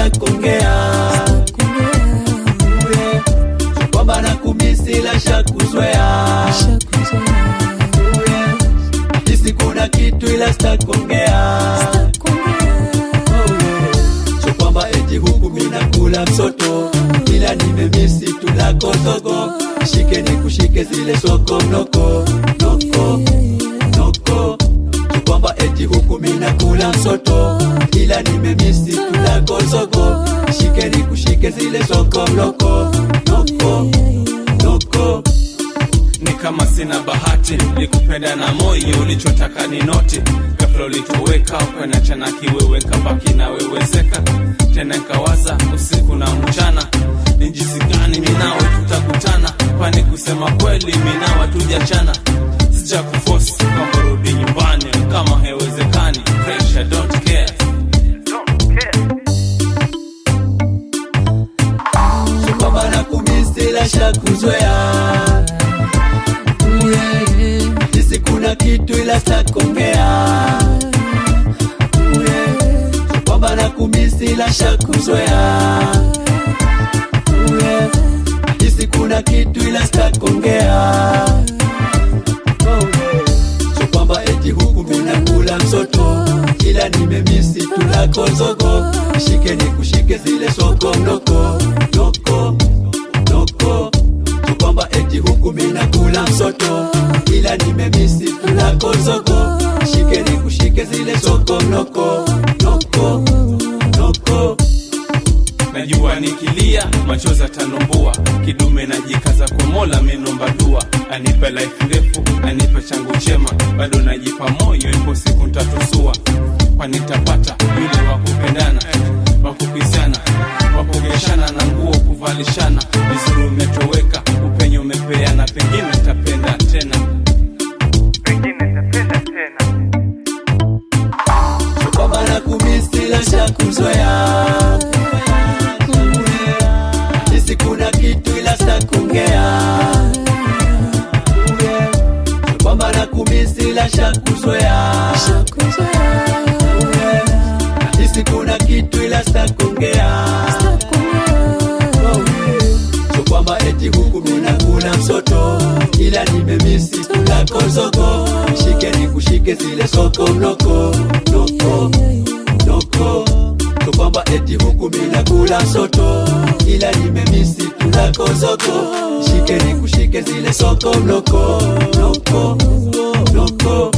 stakongea kwamba nakumisi ila shakuzoea hisi kuna kitu ila stakongea so kwamba eti huku mina kula msoto ila nimemisi tulako zogo shike ni kushike zile soko mnoko noko noko so kwamba eti huku mina kula msoto ila nimemisi tulako zogo shike ni kushike zile soko mnoko noko noko ni kama sina bahati nikupenda na moyo ulichotaka ni noti ghafla ulitoweka ukaniachana kiwewe kabaki na wewezeka tena nikawaza usiku na mchana ni jinsi gani minawe tutakutana kwani kusema kweli minawa tujachana sija kuforce kwamba rudi nyumbani kama haiwezekani pressure don't care so kwamba nakumisi ila shakuzoea hisi kuna kitu ila stakongea kwamba nakumisi ila shakuzoea hisi kuna kitu ila stakongea so kwamba eti huku mina kula msoto ila nimemisi tulako zogo shike ni kushike zile soko mnoko noko noko so kwamba eti huku mina kula msoto ila nimemisi tulako zogo shike ni kushike zile soko mnoko noko noko najua nikilia machozi atanumbua kidume najikaza kwa Mola menomba dua anipe life ndefu anipe changu chema bado najipa moyo ipo siku nitatusua kwani nitapata yule wa kupendana wa kupishana wa kugeshana na nguo kuvalishana vizuri umetoweka upenyo umepeana pengine nitapenda tena kwamba nakumisi ila shakuzoea hisi kuna kitu ila stakongea kwamba nakumisi ila shakuzoea hisi kuna kitu ila stakongea so kwamba eti huku mina kula msoto ila nimemisi tulako zogo shike ni kushike zile soko mnoko noko noko so kwamba eti huku mina kula msoto ila nimemisi tulako zogo shike ni kushike zile soko mnoko noko noko